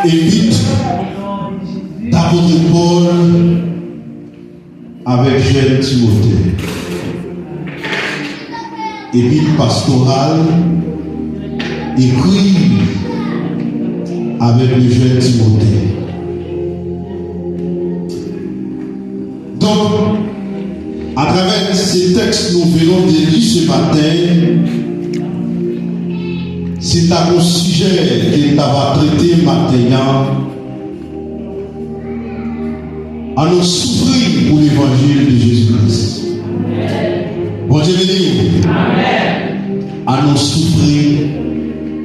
Épître d'apôtre Paul avec jeune Timothée. Épître pastorale écrit avec le jeune Timothée. Donc, à travers ces textes, nous venons de lire ce matin. C'est un sujet qu'il va traiter maintenant. À nous souffrir pour l'évangile de Jésus-Christ. Bon Dieu béni. À nous souffrir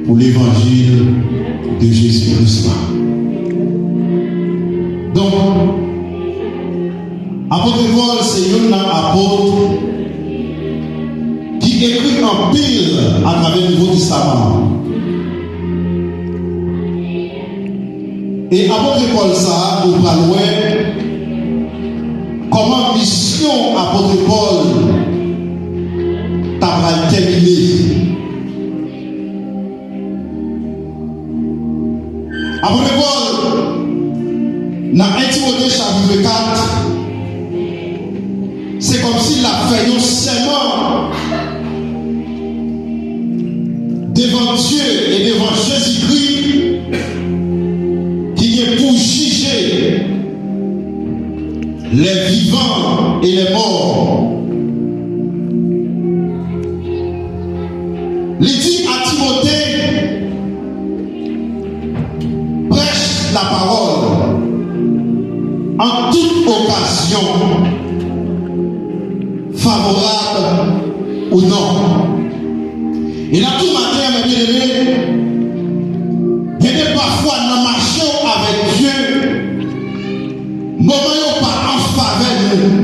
pour l'évangile de Jésus-Christ. Donc, apôtre Paul, c'est un apôtre qui écrit en pile à travers le Nouveau Testament. Et apôtre Paul, ça, nous parlons comment mission apôtre Paul t'a terminé. Apôtre Paul, dans 1 Timothée chapitre 4, c'est comme s'il a fait un serment devant Dieu et devant Jésus-Christ qui est pour juger les vivants et les morts. Il dit à Timothée, prêche la parole en toute occasion, favorable ou non. Et là, tout matin, mes bien-aimés, il y a parfois dans marcher avec Dieu, moment pas en faveur nous,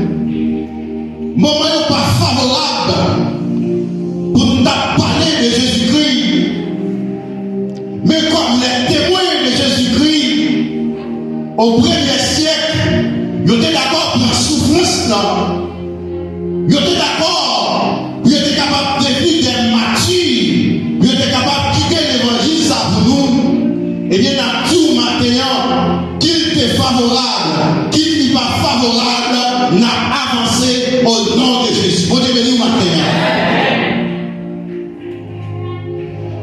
moment pas favorable pour nous parler de Jésus-Christ. Mais comme les témoins de Jésus-Christ au premier siècle, ils étaient d'accord pour la souffrance là. Ils étaient d'accord, ils étaient capables de vivre des martyrs, ils étaient capables de quitter l'évangile ça pour nous. Et bien, dans tout maintenant, qu'il était favorable, qu'il n'est pas favorable, n'a avancé au nom de Jésus. Bon Dieu béni maintenant.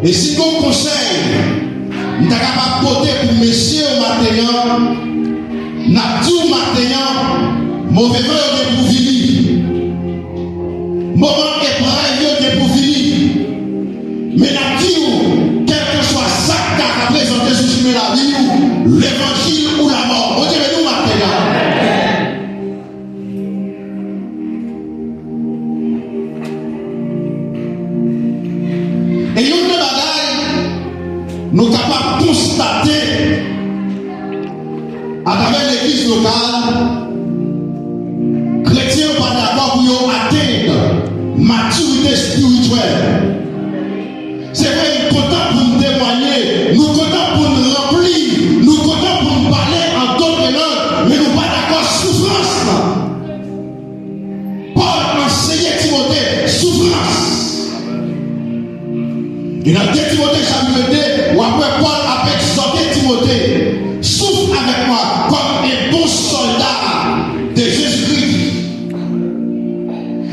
Et si mon conseil, nous sommes capables de porter pour messieurs maintenant, n'a tout maintenant, mauvais vent est pour vivre. Moment est pareil pour finir. Mais la vie, quel que soit ça qui a présenté sur chemin la vie, l'évangile ou la mort. On dit, mais nous maintenant. Et une bagaille, nous sommes capables de constater à travers l'église locale, chrétiens pas d'accord pour atteindre maturité spirituelle. C'est vrai, nous sommes contents pour nous témoigner, nous sommes contents pour nous remplir, nous sommes contents pour nous parler en d'autres langues, mais nous ne sommes pas d'accord souffrance. Paul enseignait Timothée souffrance. Et dans 2 Timothée chapitre 2, où après Paul a exhorté Timothée, souffre avec moi comme un bon soldat de Jésus-Christ.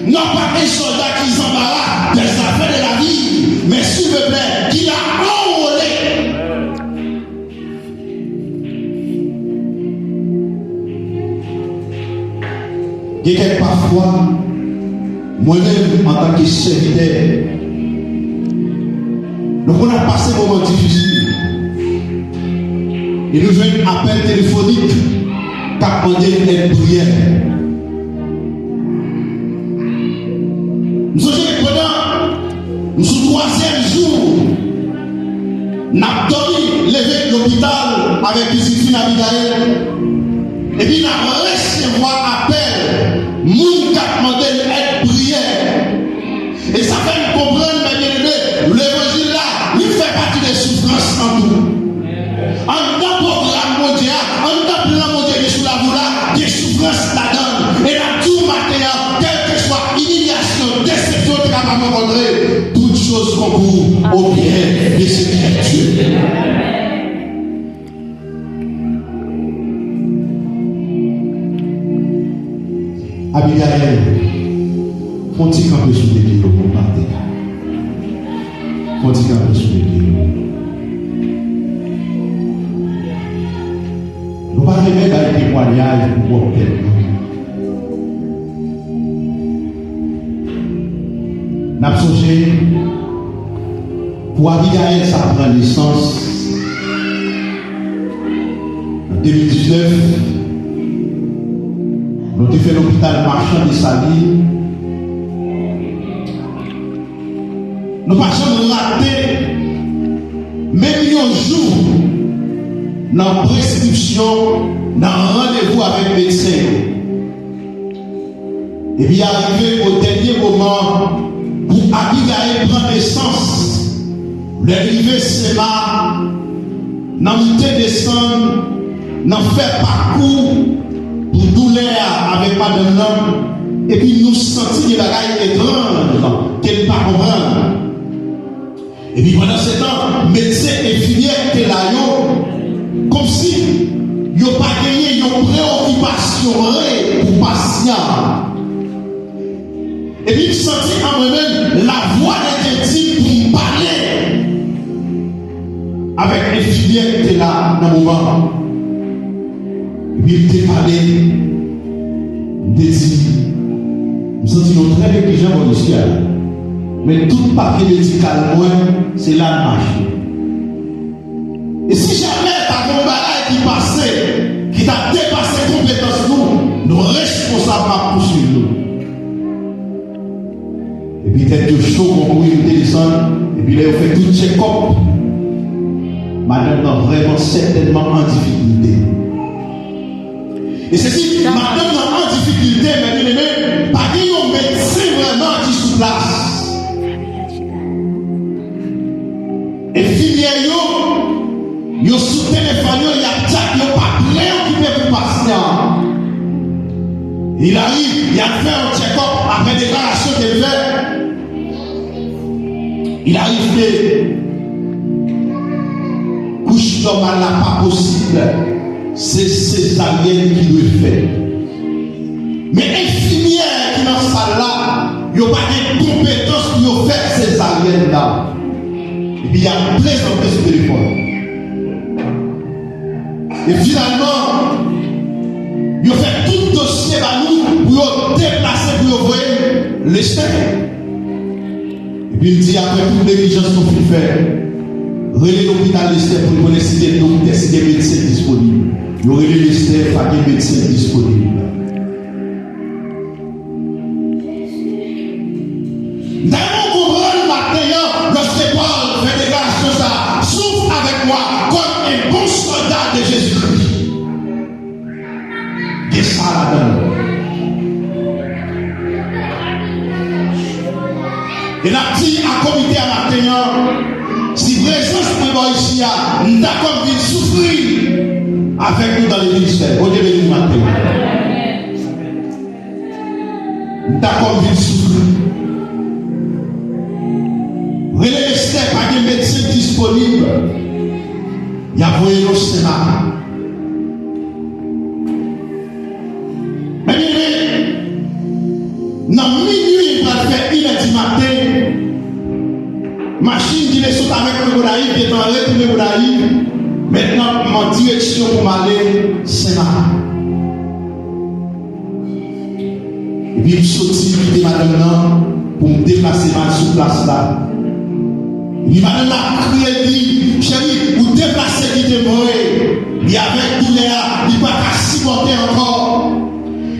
Non pas un soldat qui s'embarrasse des affaires de la vie, mais s'il vous plaît, qui l'a enrôlé. Et que parfois, moi-même en tant que serviteur, nous on a passé un moment difficile. Et nous avons un appel téléphonique qui a demandé une prière. Nous sommes pendant le troisième jour, nous avons dormi, levé de l'hôpital avec Joséphine Abigail. Et puis nous avons recevoir appel, nous qui a demandé une prière. Et ça fait nous comprendre, mes bien-aimés, l'évangile là, il fait partie des souffrances en nous. En tant comprendrez toutes choses concourent au bien de ce qui est Dieu. Abigail, faut-il camper sous les pieds pour partir? Faut-il camper sous les pieds? Nous ne pouvons pas remettre un témoignage pour voir quelqu'un. Nous avons songé pour Abigail, ça prend naissance en 2019. Nous avons fait l'hôpital marchand de Sali. Nous passons rater même un jour dans la prescription, dans un rendez-vous avec le médecin. Et puis arrivé au dernier moment pour Abigail prendre naissance, l'arrivée c'est là, dans monter descendre, dans faire parcours pour douleur avec madame l'homme, et puis nous sentir des bagailles étranges qu'elle ne pas comprendre. Et puis pendant ce temps, médecin et infirmière étaient là, comme si ils n'ont pas gagné une préoccupation pour patient. Et puis je sentis en moi-même la voix intime pour me parler avec l'infirmière qui était là dans le moment. Et puis il était parlé, il dit, je me sentis très négligent ici. Mais tout papier médical, c'est là le marché. Et si jamais tu as un bagage qui passait, qui t'a dépassé compétence, nous responsables à poursuivre nous. Et puis tête de chaud, on couille, on descend, et puis là, on fait tout check-up. Madame est vraiment certainement en difficulté. Et c'est si madame est en difficulté, mais pas qu'il médecin vraiment qui sous place. Et filière yo sous téléphone, il y a Jack, il pas préoccupé pour patient. Il arrive, il a fait un check-up après déclaration qu'il fait. Il arrive que couche normale n'est pas possible. C'est césarienne qui doit faire. Mais infirmière qui est dans cette salle-là, il n'y a pas de compétences pour faire césarienne là. Et puis il y a plein de téléphone. Et finalement, il a fait tout le dossier à nous pour déplacer, pour voir les steaks. Et puis il dit après toute négligence qu'on peut faire, relais l'hôpital Lester pour connaître si des docteurs, si des médecins disponibles. Il relais Lester, pas des médecins disponibles. D'ailleurs, on comprend le matin, lorsque Paul fait déclaration ça, souffre avec moi comme un bon soldat de Jésus-Christ. Et ça là-dedans. Et la petite à comité à matin, si présence de moi ici, nous avons envie de souffrir avec nous dans le ministère. Au début du matin. Nous avons envie de souffrir. Relais les steps, pas de médecin disponible. Il y a voyé au Sénat. Mais dans minuit, il va faire 1h du matin. Machine qui est avec le Gouraï, qui est en retourné Gouraï. Maintenant, ma direction pour m'aller Sénat. Et puis, je suis sorti de madame là pour me déplacer sur place là. Il m'a crié, chérie, vous déplacez qui te mort. Et avec douleur, il ne va pas supporter encore.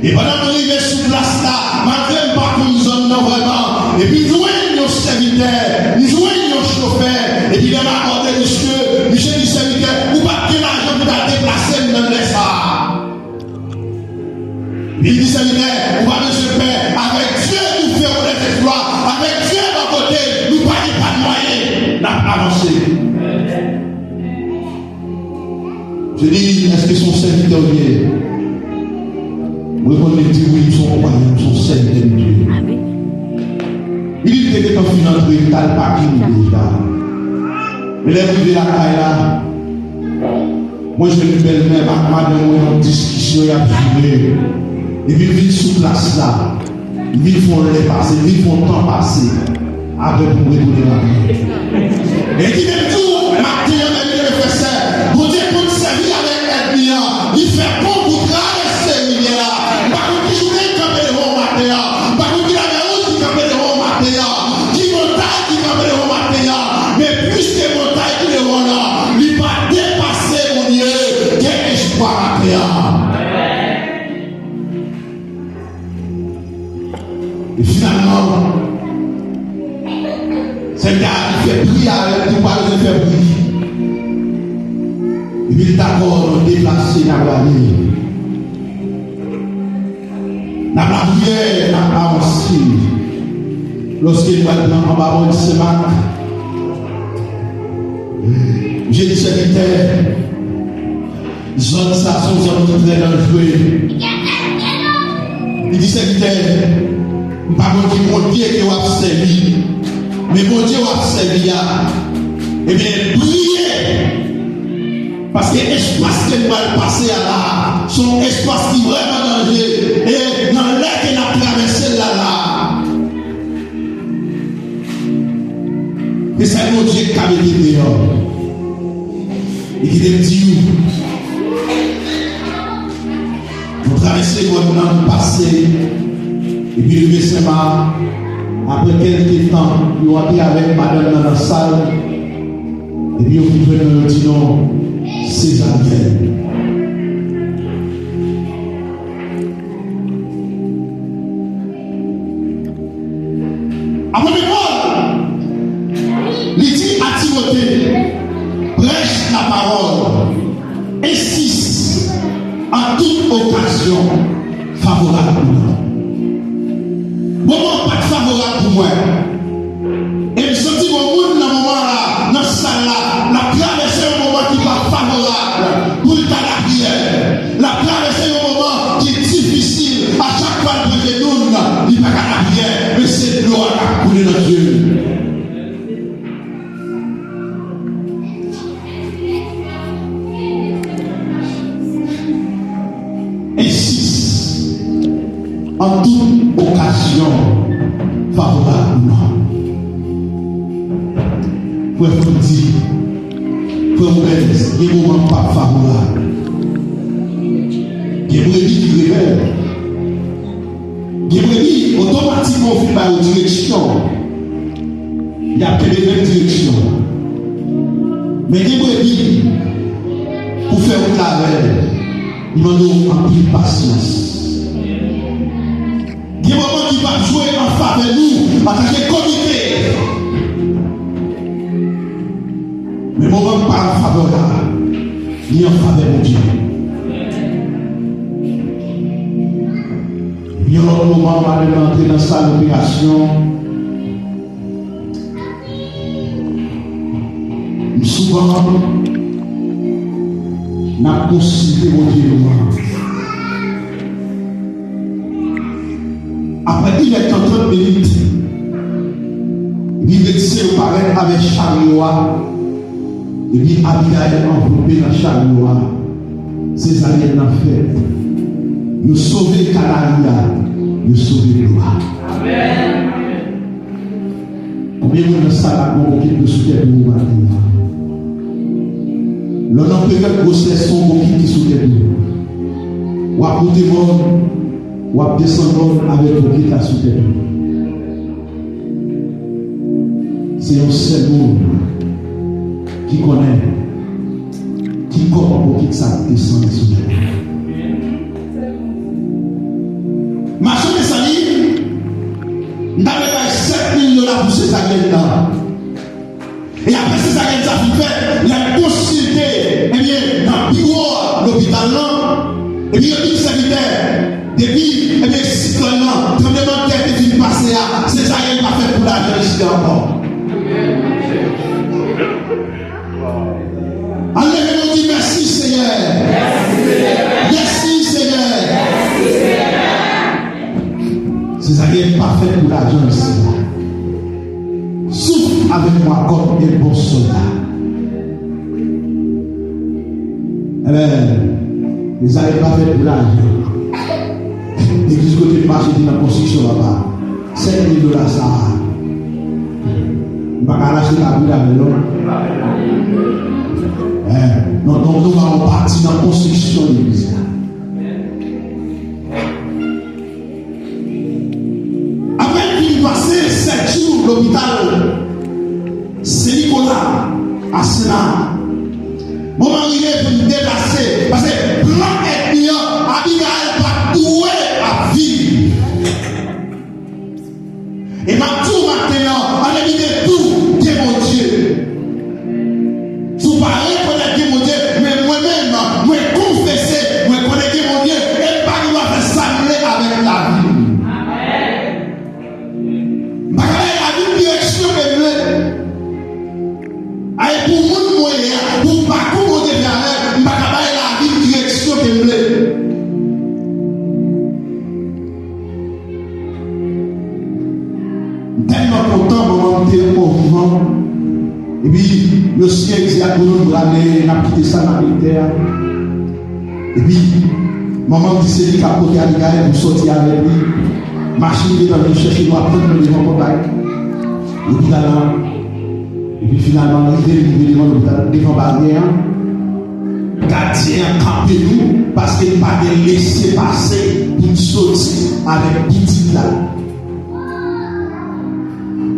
Et pendant que je suis sur place là, malgré pas qu'on zone vraiment. Et puis, jouez nos serviteurs, jouez nos chauffeurs. Et puis, il m'a accordé monsieur du serviteur, vous pas de l'argent pour la déplacer, nous ne ça. Il dit serviteur, vous va monsieur Père, avec Dieu, nous ferons des exploits. Avec Dieu, à côté, nous ne pas de moyens. Avancer. Je dis, est-ce que son serviteur est? Vous répondez, dit oui, son croyant, son serviteur de Dieu. Il dit, sécurité que ton financier, tu as le parking déjà. Mais les gens de la caille là, moi je me belle-mère, madame, en discussion, il y a privé. Et puis, ils viennent sous place là. Ils viennent font les passer, ils viennent font le temps passer. Après, pour retourner là. Et qui même tout, Martin, il fait ça. Vous dites pour servir avec elle, il fait bon pour traverser ce milieu-là. Par contre, il joue des campés de haut matin. Par contre, il a des routes qui campent de haut matin. Qui montagne qui campent de haut matin. Mais plus que montagne qui est haut là, il va dépasser mon Dieu. Quel espoir matin. Et finalement, c'est gars qui fait prière, qui parle de faire prier. Et puis d'accord, on déplacer dans la vie. Dans la prière, dans la avancée. Lorsqu'il va dans en bas, il se marque. J'ai dit serviteur, zone ça, son zone très dangereux. Il dit serviteur, par contre, mon Dieu qui va servir. Mais mon Dieu va servir. Eh bien, priez. Parce que l'espace que nous allons passer là, son espace qui est vraiment dangereux. Et dans l'air qu'il a traversé là. Et c'est mon Dieu qui a été dehors. Et qui te dit, vous traversez votre nom passé. Et puis le Saint-Marc, après quelques temps, il va aller avec madame dans la salle. Et puis il va nous dire non, c'est Daniel. Après Paul, il dit à Timothée, prêche la parole, insiste en toute occasion favorable pour nous. Moment pas favorable pour moi. Et je sens que mon monde dans ce moment-là, dans cette salle-là, la traversée un moment qui n'est pas favorable pour le la prière. La traversée un moment qui est difficile. À chaque fois que je nous, il n'y a pas la prière, mais c'est de l'eau à couler dans Dieu. Insiste en toute occasion favorable. Pour vous dire, pour vous dire, il y a des moments pas favorables. Il y a des brebis qui révèlent. Il y a des brebis automatiquement fait par une direction. Il y a que les mêmes directions. Mais il y a des brebis pour faire un travail, il demande en plus de patience. Il y a des moments qui vont jouer en faveur de nous en tant que comité. Mais mon moment pas en faveur là, ni en faveur de Dieu. Il y a un moment où on va entrer dans sa opération. Souvent, on a consulté mon Dieu. Après, il est en 30 minutes. Il veut dire qu'il paraît avec chariot. Et puis, Abigail enveloppé dans chariot. Ses alliés l'ont fait. Il a sauvé Canaria. Il a sauvé Gloire. Amen. Combien de ça a convoqué de soutien de nous maintenant? L'on a période grossesse sont beaucoup qui soutient nous. Ou à côté mort, ou à descendre avec beaucoup qui soutient nous. C'est un seul monde qui connaît, qui comprend pour qui ça descend sur nous. Marché de Sali, nous avons payé 7 000 $ pour ces agents-là. Et après ces agents, ça fait, il a consulté, eh bien, dans le bureau, l'hôpital, et puis il a dit serviteur, depuis, eh bien, citoyen, tremblement de terre qui est passé là, ces agents pas fait pour l'argent ici encore. Allez, on dit merci Seigneur. Merci Seigneur. Ces agents pas fait pour l'argent ici. Eh bien, les n'avaient pas fait pour l'argent. L'église côté de marché dans la construction là-bas. 5 000 $, ça. Je ne vais pas lâcher la vie avec l'homme. Donc, nous allons partir dans la construction de l'église. Après qu'il passait 7 jours à l'hôpital, c'est Nicolas à Sénat. Mon mari est pour me déplacer parce que plan ethnie, Abigail va douer à vivre. Et ma tout maintenant, on a mis de tout, Dieu mon Dieu. Vous parlez connaître Dieu mon Dieu, mais moi-même, moi confesser, moi connaître Dieu mon Dieu, et pas nous faire s'amener avec la vie. Amen. La vie direction de Dieu. Et pour mon moyen, pour parcours mon Dieu, la vie direction de Dieu. Tellement content, maman, de au vivant. Et puis, le ciel, c'est à nous braver, n'a quitté ça dans la militaire. Et puis, maman dit c'est lui qui a côté à l'égard pour sortir avec lui. Machine qui est dans le chercher, nous apprendre le devant contact. Et puis là, et puis finalement, il est devant barrière. Gardien campé nous parce qu'il n'a pas laissé passer pour sortir avec petit là.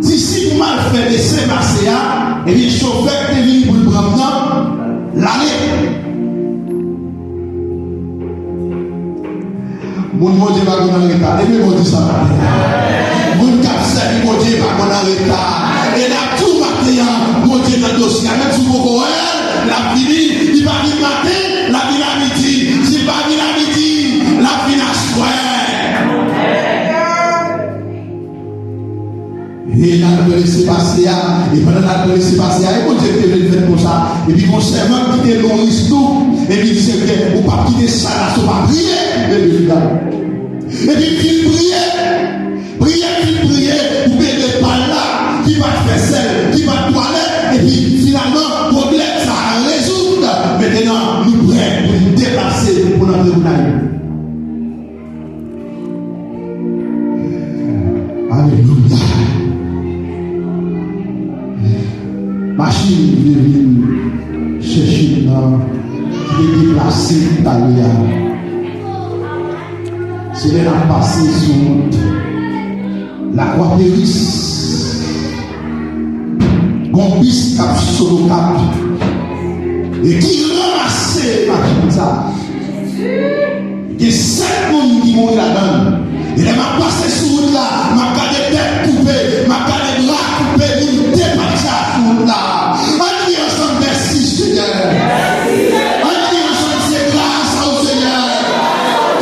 Si vous mal fait laisser passer, et bien, le chauffeur est venu pour le prendre l'année. Mon Dieu va qu'on a l'état. Et bien, mon Dieu, ça va. Mon capsule, mon Dieu va qu'on a l'état. Et là, tout matin, mon Dieu, dans le dossier, même si vous voyez, la fini, il va venir matin, la vie à midi. Si pas venir à midi, la vie à soir. Et là, on peut laisser passer, et pendant là, on peut laisser passer, et quand Dieu te fait comme ça, et puis mon servant qui était long, et puis il disait que, ou pas quitter ça, là, on va prier, et puis il priait, ou bien des balles là, qui va faire sel, qui va toilette, et puis finalement, problème, ça a résoudre. Maintenant, nous prêts pour nous déplacer, pour notre tribunal. Alléluia. Machine est venue chercher là, qui est déplacé d'Italia. C'est là passé sur la croix Péris. Gombis cap solo cap. Et qui ramassait machine ça. Il y a 5 personnes qui mourent là-dedans. Et elle m'a passé sur route là, m'a gardé tête coupée, m'a gardé bras coupés, nous dépassé à ce route là. On dit ensemble merci Seigneur. On dit ensemble c'est grâce au Seigneur.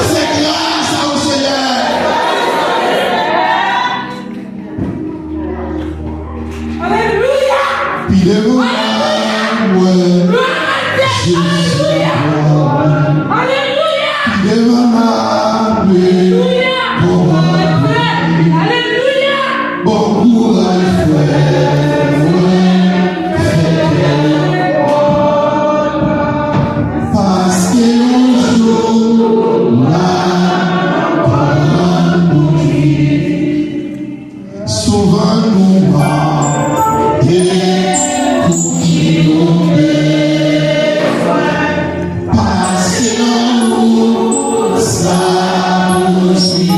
C'est grâce au Seigneur. Alléluia. Puis le moment où Jésus. Alléluia. Puis le moment bon courage, frère. Parce que un jour, là, pendant nous souvent nous va et pour qui nous parce que l'amour, ça nous suffit.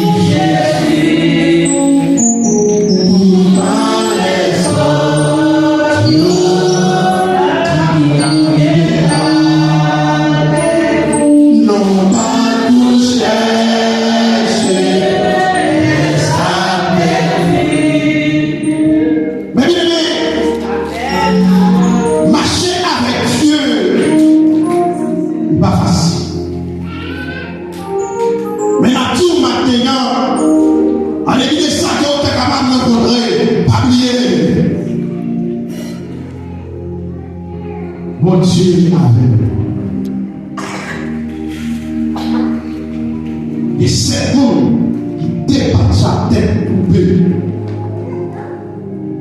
Bon Dieu avec et c'est nous qui dépasse sa tête coupée.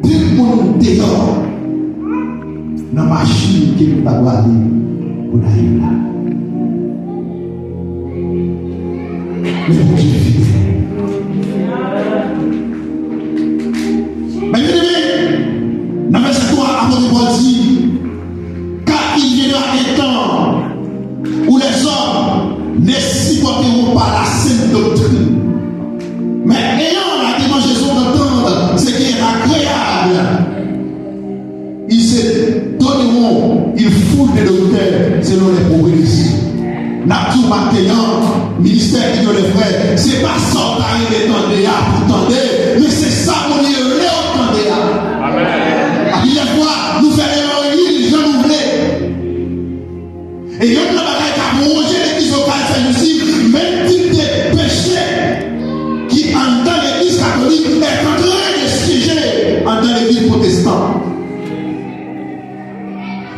Tout le monde dehors dans la machine qui nous a gardé pour aller là. Mais bon Dieu est fidèle. Mais bien aimé, dans le verset 3, apôtre Paul dit, car il viendra un temps où les hommes ne supporteront pas la saine doctrine. Mais ayant la démangeaison d'entendre ce qui est agréable, ils se donneront, ils foutent des docteurs selon les progrès. N'a tout maintenant, ministère de les frères, c'est pas ça qui est tendé pour tendre, mais c'est ça qu'on est le tendé. Amen. Il y a quoi, nous faisons une gens nous voulons. Et il y a une bagaille qui a mangé l'église locale, c'est aussi même type de péché qui en dans l'église catholique est en train de siéger en dans l'église protestante.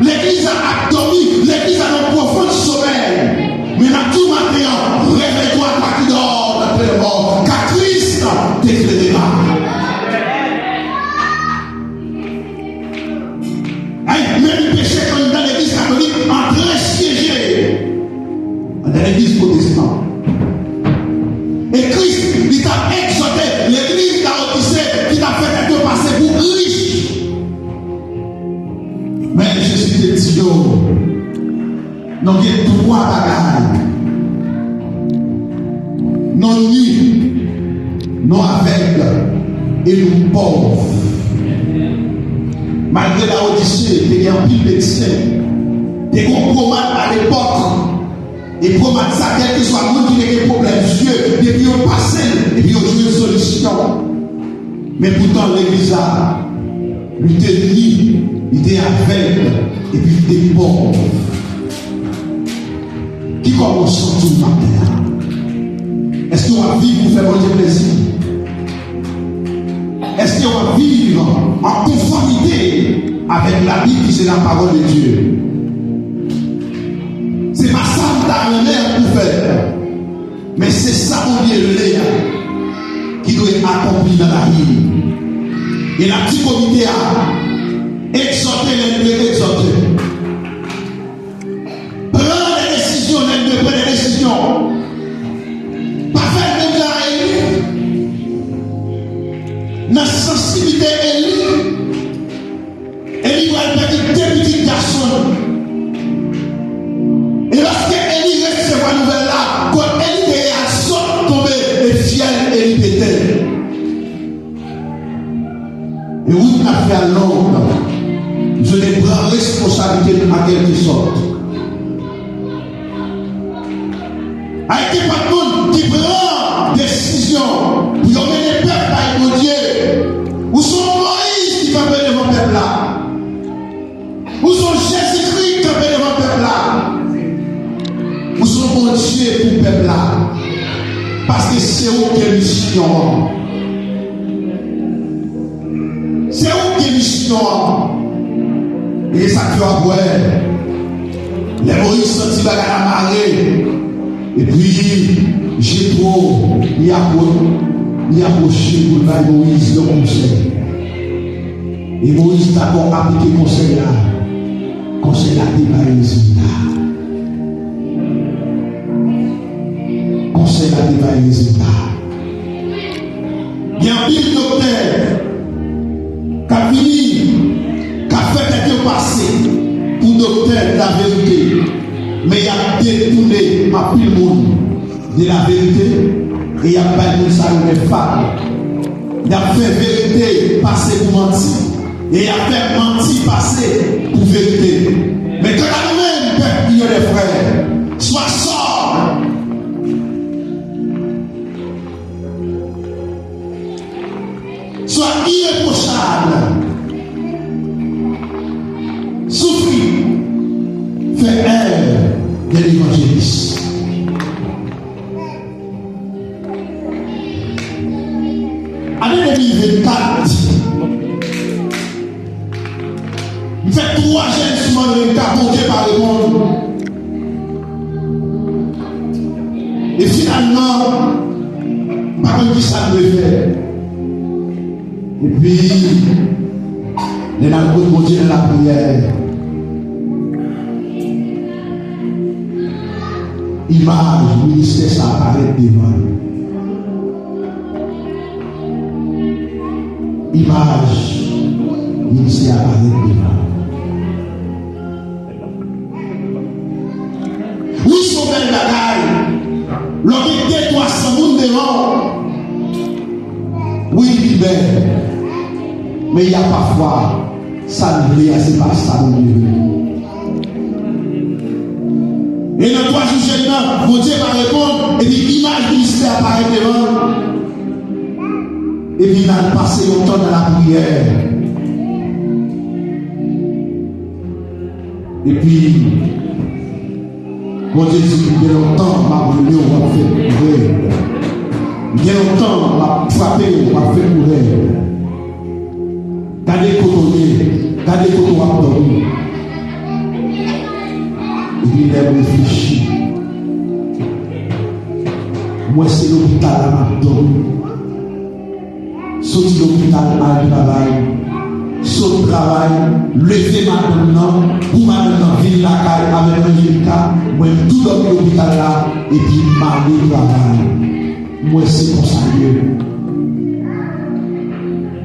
L'église a dormi, l'église a un profond sommeil. Mais dans tout matin, réveille-toi quand tu dors d'après le mort, car Christ t'éclairera. Même le péché comme dans l'église catholique, en train de siéger dans l'église protestante. Et Christ, il t'a exhorté, l'église d'Aodyssée, qui t'a fait être passer pour riche. Mais je suis des petits jours. Donc il y a trois bagages. Non nus, non aveugles et nous pauvres. Malgré la Odyssée, il y a un pile de médecins. Des gros promates à l'époque. Et promates, ça, quel que soit le monde qui a des problèmes yeux, des puis on passe, et puis on joue une solution. Mais pourtant, l'église a, il était nu, il était aveugle, et puis il était pauvre. Qui commence tout le matin? Est-ce qu'on va vivre pour faire votre plaisir? Est-ce qu'on va vivre en conformité avec la Bible qui c'est la parole de Dieu? C'est pas ça que tu as un pour faire, mais c'est ça qu'on dit qui doit être accompli dans la vie. Et la petite comité a exhorté les exhortés. De prendre des décisions. Pas faire de gars élus. Dans la sensibilité élue. Élie va être deux petits garçons. Et lorsque Élie recevra la nouvelle là, quand Élie est à sort tombé, et fiel Élie pétait. Et où il a fait à l'ordre, je les prends responsabilité à quelque sorte. Avec des patrons qui prennent décision pour mener le peuple avec mon Dieu. Où sont Moïse qui campait devant le peuple là? Où sont Jésus-Christ qui campait devant le peuple là? Où sont mon Dieu pour le peuple là? Parce que c'est où qui est mission. C'est où qui est mission. Et ça qui va voir. Les Moïse sentit bagarre à la marée. Et puis, j'ai trop, il a approché pour le Moïse le conseil. Et Moïse t'a encore appliqué le conseil là. Conseil là, il va résultat. Conseil là, il va résultat. Il y a un pile docteur qui a fini, qui a fait quelque passé pour docteur de la vérité. Mais il a détourné ma pile monde de la vérité et il a pas de ça les femmes. Il a fait vérité passer pour mentir et il a fait mentir passer pour vérité. Mais quand nous-mêmes, peuple, les frères, sois sobre. Sois irréprochable. Souffrir. Fais œuvre de l'évangéliste. Année 2024, il fait 3 jeunes sur le capoté par le monde. Et finalement, par contre, ça doit faire. Et puis, les narcotiques continuent la prière. Image, ministère, ça apparaît devant. image, il s'est apparu devant. Oui, son bel bagaille, l'on était 300 moun devant. Oui, il est belle. Mais il y a parfois, ça ne veut c'est pas ça mon Dieu. Et dans 3 jours, mon Dieu va répondre, et puis l'image du ministère apparaît devant. Et puis il a passé longtemps dans la prière. Et puis, mon Dieu dit, il y a longtemps, ma brûlée, on va faire courir. Il y a longtemps, on va frapper, on va faire courir. Gardez le coton à dormir. Et puis il a réfléchi. Moi, c'est l'hôpital à ma dormi. Sorti l'hôpital à le travail. Saut travail, lever maintenant, pour maintenant venir la caille avec Angélica, moi tout dans l'hôpital là, et puis m'aller travail. Moi c'est comme ça Dieu.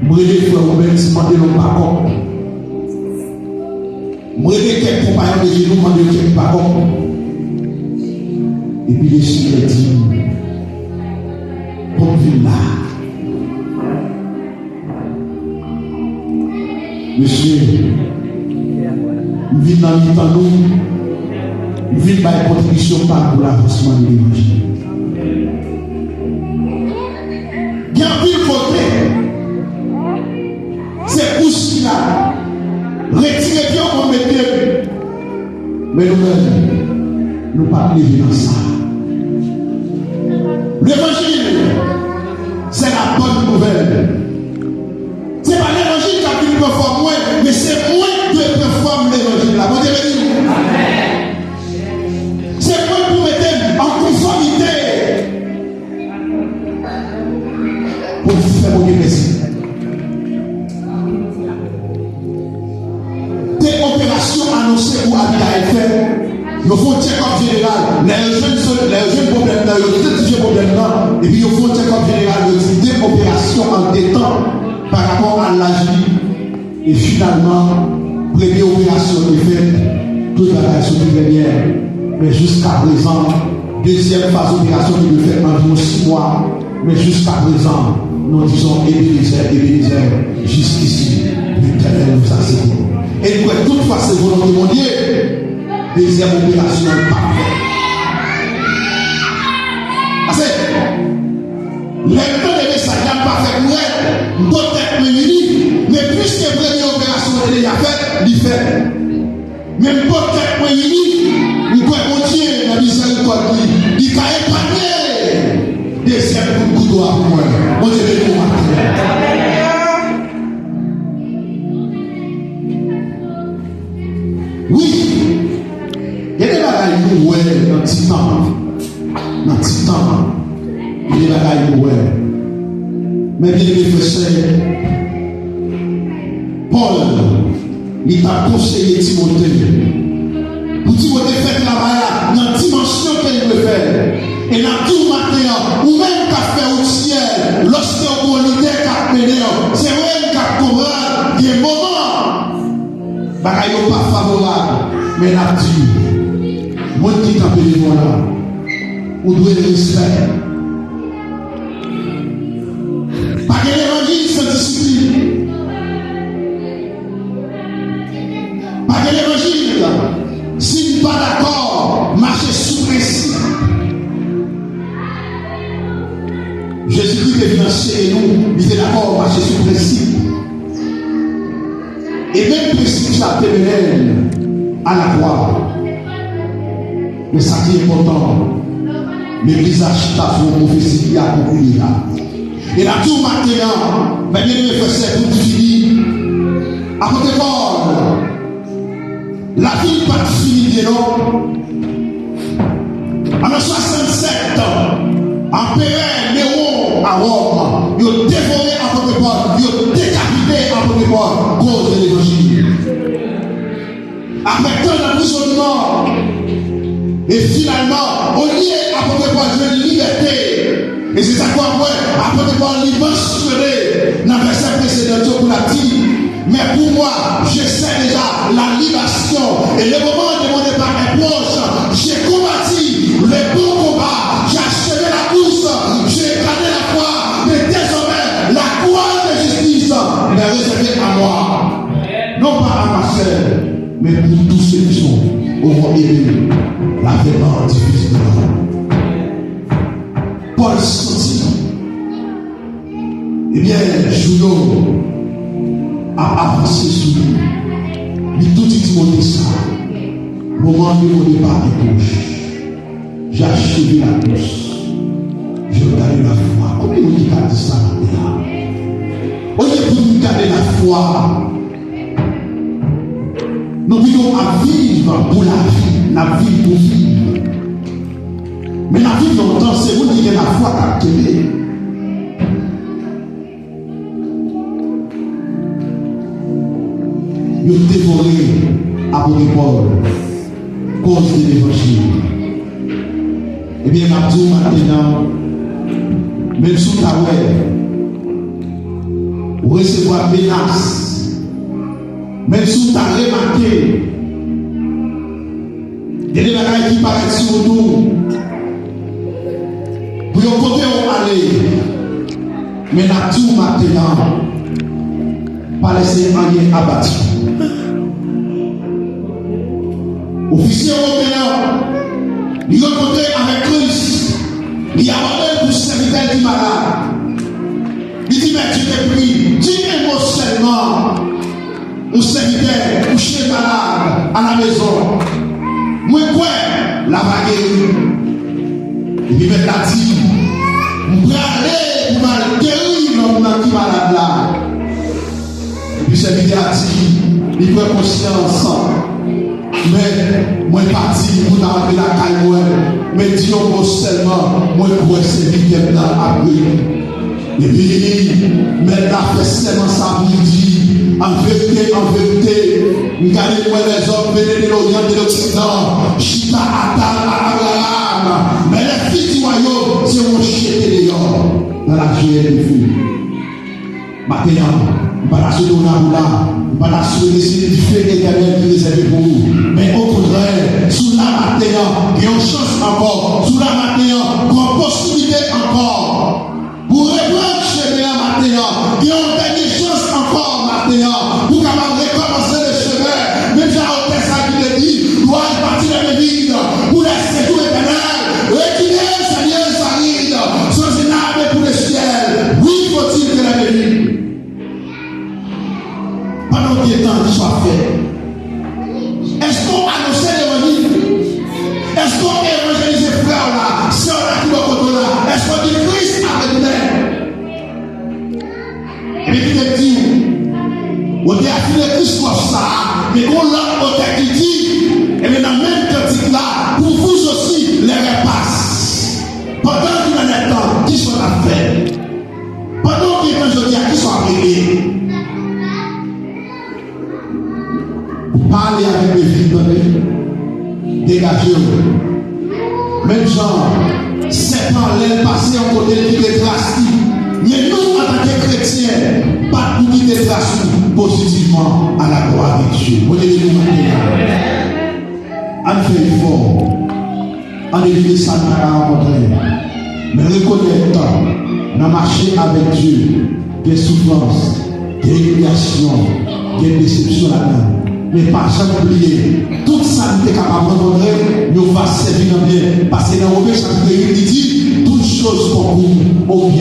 Moi les frères Robert demander le pardon. Moi les quelques compagnons de Jésus demander le pardon. Et puis les Seigneur dit, pour venir là. Monsieur, nous vivons dans le temps, nous vivons par une contribution pour l'avancement de l'évangile. Il y a un pile côté, c'est pour cela. Retirez bien qu'on mette. Mais nous-mêmes, nous ne pas vivre dans ça. L'évangile, c'est la bonne nouvelle. Ce n'est pas l'évangile qui a pu performer, mais c'est moi qui performe l'évangile. La bonne Amen. C'est moi qui mettre en conformité pour vous faire mon plaisir. Des opérations annoncées ou à faire, nous faisons un check-up général. Les jeunes problèmes, les problèmes, et puis nous faisons un check-up général de des opérations en détente par rapport à l'âge. Et finalement, première opération est faite, toute la réaction première. Mais jusqu'à présent, deuxième phase d'opération qui est faite environ 6 mois. Mais jusqu'à présent, nous disons Ebenezer, jusqu'ici, l'Éternel nous a séparés. Et nous, toutefois, c'est volonté de mon Dieu. Deuxième opération parfaite. Parce que les temps de messages n'ont pas fait pour elle, peut-être me mais puisque la première opération est déjà faite, il fait. Même peut-être me nous pouvons continuer la miséricorde, il a épargné deuxième coup de couteau à moi. Mon Dieu, nous oui, il y a des bagailles qui sont dans le petit temps. Dans le petit temps, il y a des bagailles qui sont. Mais bien les frères, Paul, il t'a conseillé Timothée. Pour Timothée faire la bagaille dans la dimension qu'il veut faire. Et dans tout matin, ou même qu'à faire au ciel, lorsque vous volonté qu'à mener, c'est vrai qu'à comprendre des moments. Bagaille n'est pas favorable, mais la dit, moi qui t'en peux dire là, vous devez le respect. Parce que l'évangile sans discipline. Parce que l'évangile, si vous n'êtes pas d'accord, marchez sous principe. Jésus-Christ est venu enseigner nous, il est d'accord, marcher sous principe. Et même principe ça téméraire à la croix. Mais ça qui est important, l'église acheta sur une prophétie qui a accompli là. Et là tout maintenant, mais bien le frère pour finir, après Paul, la vie pas finie non. En 67, empereur Néron à Rome, il a dévoré apôtre Paul, il a décapité apôtre Paul, cause de l'évangile. Après tant d'emprisonnement, et finalement, au lieu apôtre Paul, je veux liberté. Et c'est ça qu'on voit, après de voir mentionné dans le verset précédent pour la dit. Mais pour moi, je sais déjà la libération. Et le moment de mon départ est proche. J'ai combattu le bon combat. J'ai achevé la course. J'ai gardé la foi. Mais désormais, la couronne de justice est réservée à moi. Non pas à ma sœur, mais pour tous ceux qui auront aimé l'avènement du Fils de l'homme. Paul sentit. Eh bien, Juno a avancé sur lui. Mais tout dit mon ça. Moment de mon départ est proche. J'ai achevé la course. J'ai gardé la foi. Comment on dit garder ça maintenant? On est pour nous garder la foi. Nous vivons à vivre pour la vie. La vie pour vivre. Mais la vie longtemps, c'est vous qui avez la foi captivée. Ils ont dévoré apôtre Paul, cause de l'évangile. Eh bien, maintenant, même sous ta vous recevoir menace, même sous ta remarqué, il y a des bagages qui paraissent sur nous. Pour yon côté on aller, mais la tout maintenant, pas laisser rien abattu. Officier européen, il rencontré avec Christ, il a demandé pour serviteur du malade. Il dit, mais tu t'es pris, dis-moi seulement, mon serviteur couché malade à la maison. Moi, quoi, la baguette. Il dit, mais t'as dit, je vais aller pour mal guérir l'homme qui malade là. Et puis, serviteur a dit, il prend conscience. Mais moi parti pour t'arriver la caille, mais dis-moi seulement, moi pour essayer de là après. Et puis, mais là, fait seulement ça, il dit, en vérité, regardez-moi les hommes venus de l'Orient et de l'Occident, Chita, Atal, Abraham, mais les filles du royaume, c'est mon jeté dehors, dans la joie des filles. Maintenant, pas la souhaiter là, pas la souhaiter du feu éternel qui est réservé pour vous. Mais au contraire, sous la matin, il y a une chance encore. Sous la matin, il y a une possibilité encore. Pour reprendre chemin matin, il y a une dernière chance encore matin. Pour capable recommencer le chemin. Même si on fait ça qui te dit, dois partir de la vie pour les séjours éternels. Retirer Seigneur sa vie sans une arme pour le ciel. Oui, faut-il que la vie. Pendant qu'il y a temps qui soit fait. Est-ce qu'on annonce l'évangile? Est-ce qu'on évangélise les frères là? Sœurs là qui vont contre là? Est-ce qu'on dit Christ avec nous? Et puis il dit, on dit à finir Christ pour ça, mais on l'a au tête qui dit, et bien dans le même cantique là, pour vous aussi, les repasse. Pendant qu'il y a le temps, qui soit la fait? Pendant qu'il y a le temps, je dis à qui soit arrivé? Parlez avec les filles, dégagez-vous. Même genre, c'est pas l'aile passée en côté qui est drastique. Mais nous, en tant que chrétiens, pas tout qui est drastique positivement à la gloire de Dieu. Vous devez nous maintenir. On fait effort. On évite ça à rencontrer. Mais reconnaître, dans marcher avec Dieu, des souffrances, des humiliations, des déceptions là-dedans. Mais pas jamais oublier, toute ça nous est capable de rencontrer, nous va servir dans bien. Parce que dans Romains chapitre 1, il dit, toutes choses pour vous, au bien